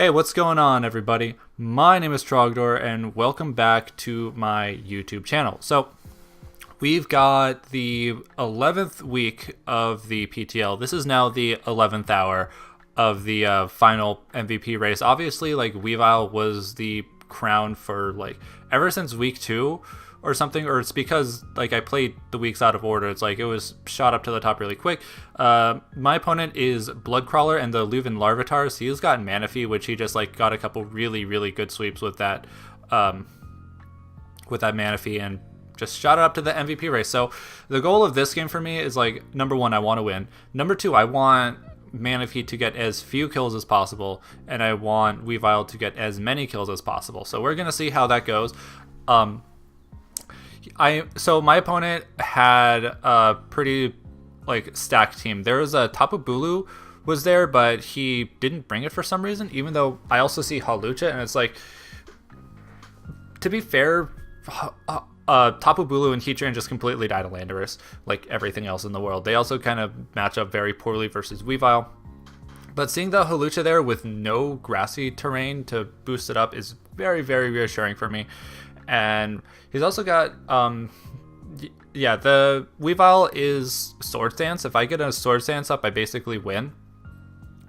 Hey, what's going on, everybody? My name is Trogdor, and welcome back to my YouTube channel. So, we've got the 11th week of the PTL. This is now the 11th hour of the final MVP race. Obviously, Weavile was the crown for, ever since week 2 or something, or it's because I played the weeks out of order. It's it was shot up to the top really quick. My opponent is Bloodcrawler and the Leuven Larvitars. He's got Manaphy, which he just got a couple really good sweeps with that Manaphy and just shot it up to the MVP race. So the goal of this game for me is number one, I want to win. Number two, I want Manaphy to get as few kills as possible, and I want Weavile to get as many kills as possible. So we're gonna see how that goes. So my opponent had a pretty stacked team. There was a Tapu was there, but he didn't bring it for some reason, even though I also see Hawlucha, and it's to be fair, Tapu and Heatran just completely died of Landorus, like everything else in the world. They also kind of match up very poorly versus Weavile. But seeing the Hawlucha there with no grassy terrain to boost it up is very reassuring for me. And he's also got, the Weavile is Swords Dance. If I get a Swords Dance up, I basically win.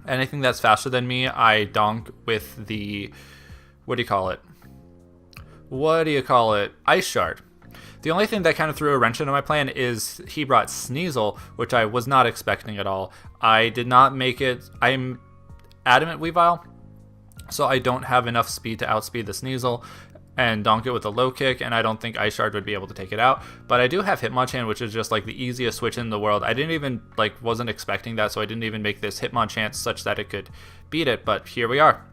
Anything that's faster than me, I donk with the, what do you call it? Ice Shard. The only thing that kind of threw a wrench into my plan is he brought Sneasel, which I was not expecting at all. I did not make it. I'm Adamant Weavile, so I don't have enough speed to outspeed the Sneasel and donk it with a low kick, and I don't think Ice Shard would be able to take it out. But I do have Hitmonchan, which is just the easiest switch in the world. I didn't even wasn't expecting that, so I didn't even make this Hitmonchan such that it could beat it, but here we are.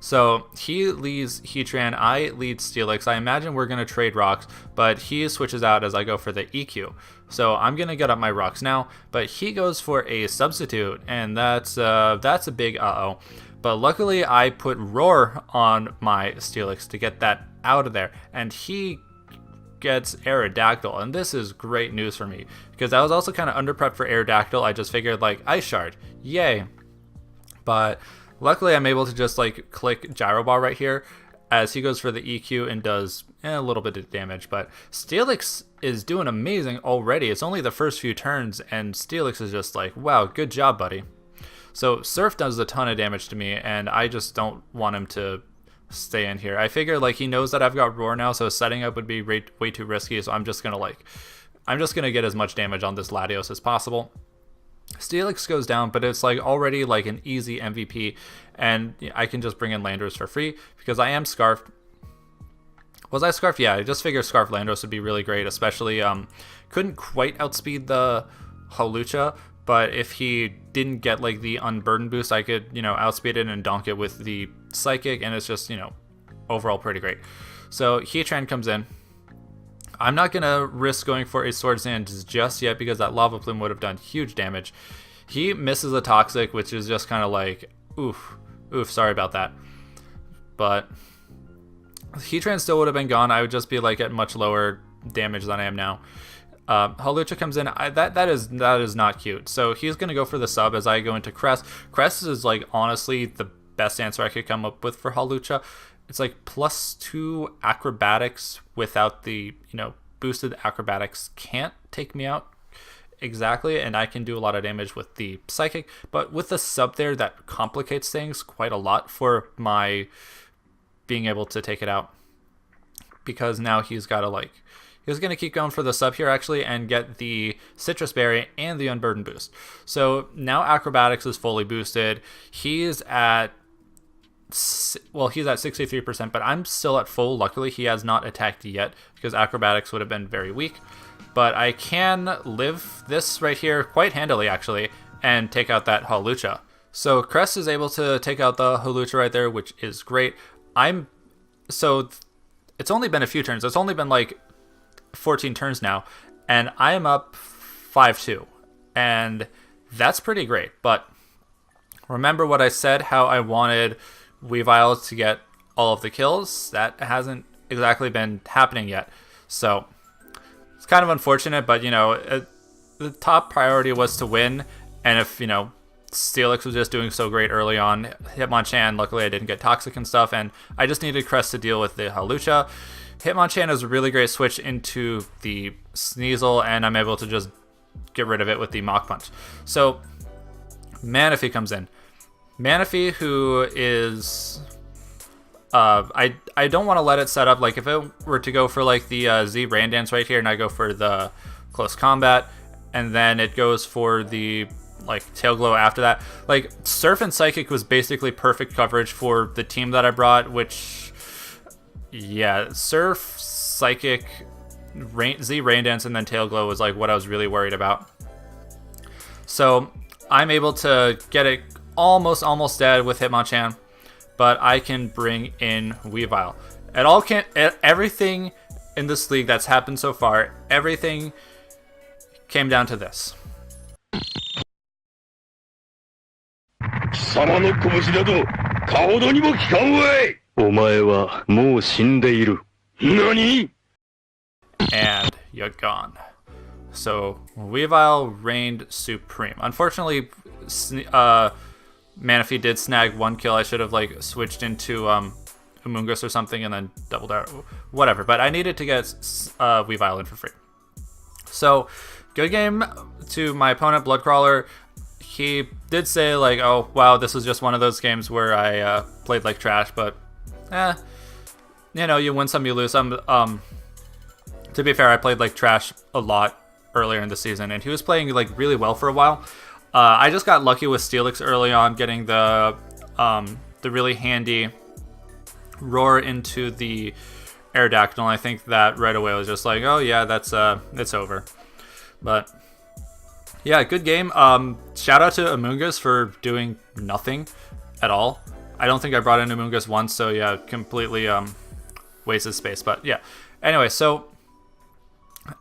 So he leads Heatran, I lead Steelix. I imagine we're going to trade rocks, but he switches out as I go for the EQ. So I'm going to get up my rocks now, but he goes for a substitute, and that's a big uh-oh. But luckily I put Roar on my Steelix to get that out of there, and he gets Aerodactyl, and this is great news for me, because I was also kind of under-prepped for Aerodactyl. I just figured Ice Shard, yay. But luckily I'm able to just click Gyro Ball right here as he goes for the EQ and does a little bit of damage. But Steelix is doing amazing already. It's only the first few turns, and Steelix is just wow, good job, buddy. So Surf does a ton of damage to me, and I just don't want him to stay in here. I figure he knows that I've got Roar now, so setting up would be way too risky. So I'm just gonna get as much damage on this Latios as possible. Steelix goes down, but it's already an easy MVP, and I can just bring in Landorus for free because I am Scarfed. Was I Scarfed? Yeah, I just figured Scarf Landorus would be really great, especially couldn't quite outspeed the Hawlucha, but if he didn't get the Unburden boost, I could outspeed it and donk it with the Psychic, and it's just overall pretty great. So Heatran comes in. I'm not going to risk going for a Swords Dance just yet because that Lava Plume would have done huge damage. He misses a Toxic, which is just kind of oof, sorry about that. But Heatran still would have been gone. I would just be at much lower damage than I am now. Hawlucha comes in. That is not cute. So he's going to go for the sub as I go into Crest. Crest is honestly the best answer I could come up with for Hawlucha. It's +2 acrobatics without the, boosted acrobatics can't take me out exactly, and I can do a lot of damage with the Psychic. But with the sub there, that complicates things quite a lot for my being able to take it out. Because now he's got to he's going to keep going for the sub here actually and get the Citrus Berry and the Unburden boost. So now acrobatics is fully boosted. He's at 63%, but I'm still at full. Luckily, he has not attacked yet because acrobatics would have been very weak. But I can live this right here quite handily, actually, and take out that Hawlucha. So Crest is able to take out the Hawlucha right there, which is great. So it's only been a few turns. It's only been 14 turns now, and I am up 5-2, and that's pretty great. But remember what I said, how I wanted Weavile to get all of the kills? That hasn't exactly been happening yet, so it's kind of unfortunate. But the top priority was to win, and if Steelix was just doing so great early on. Hitmonchan, luckily I didn't get toxic and stuff, and I just needed Crest to deal with the Hawlucha. Hitmonchan is a really great switch into the Sneasel, and I'm able to just get rid of it with the Mach Punch. So Manaphy comes in. Manaphy, who is... I don't want to let it set up. Like, if it were to go for, like, the Z Rain Dance right here, and I go for the Close Combat, and then it goes for the, like, Tail Glow after that. Like, Surf and Psychic was basically perfect coverage for the team that I brought, which... Yeah, Surf, Psychic, Z Rain Dance, and then Tail Glow was, like, what I was really worried about. So, I'm able to get it almost dead with Hitmonchan, but I can bring in Weavile. Everything in this league that's happened so far, everything came down to this. And you're gone. So Weavile reigned supreme. Unfortunately, Manaphy did snag one kill. I should have like switched into Amoonguss or something and then doubled out, whatever. But I needed to get Weavile in for free. So good game to my opponent, Bloodcrawler. He did say like, oh wow, this was just one of those games where I played like trash, but you know, you win some, you lose some. To be fair, I played like trash a lot earlier in the season, and he was playing like really well for a while. I just got lucky with Steelix early on, getting the really handy roar into the Aerodactyl. I think that right away was just like, oh yeah, that's it's over. But yeah, good game. Shout out to Amoonguss for doing nothing at all. I don't think I brought in Amoonguss once, so yeah, completely wasted space. But yeah, anyway, so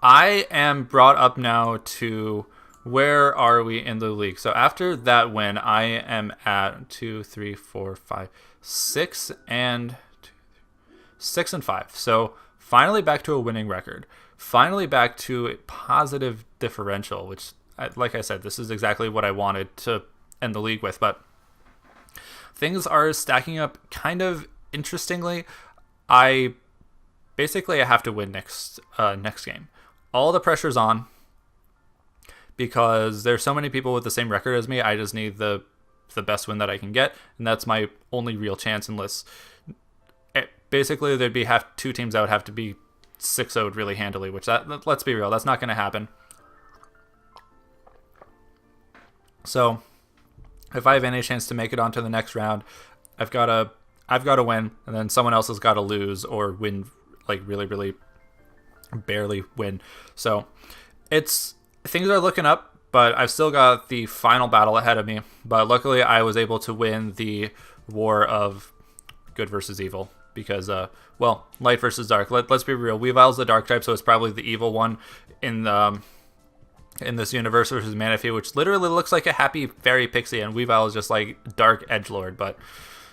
I am brought up now to where are we in the league? So after that win, I am at 6 and 5. So finally back to a winning record. Finally back to a positive differential, which, like I said, this is exactly what I wanted to end the league with. But things are stacking up kind of interestingly. I have to win next game. All the pressure's on, because there's so many people with the same record as me. I just need the best win that I can get, and that's my only real chance. Unless basically there'd be two teams that would have to be 6-0'd really handily, which let's be real, that's not going to happen. So if I have any chance to make it onto the next round, I've got to win, and then someone else has got to lose or win, like really barely win. So things are looking up, but I've still got the final battle ahead of me. But luckily, I was able to win the war of good versus evil, because, well, light versus dark. Let's be real. Weavile's the dark type, so it's probably the evil one in this universe versus Manaphy, which literally looks like a happy fairy pixie, and Weavile is just like dark edgelord. But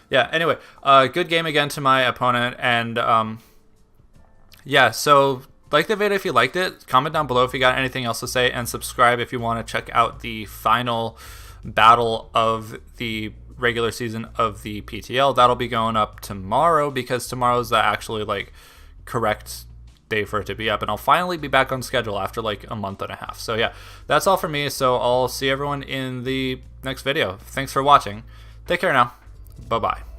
yeah, anyway, good game again to my opponent, and yeah, so like the video if you liked it, comment down below if you got anything else to say, and subscribe if you want to check out the final battle of the regular season of the PTL. That'll be going up tomorrow, because tomorrow's the actually like correct day for it to be up, and I'll finally be back on schedule after like a month and a half. So yeah, that's all for me, so I'll see everyone in the next video. Thanks for watching. Take care now. Bye-bye.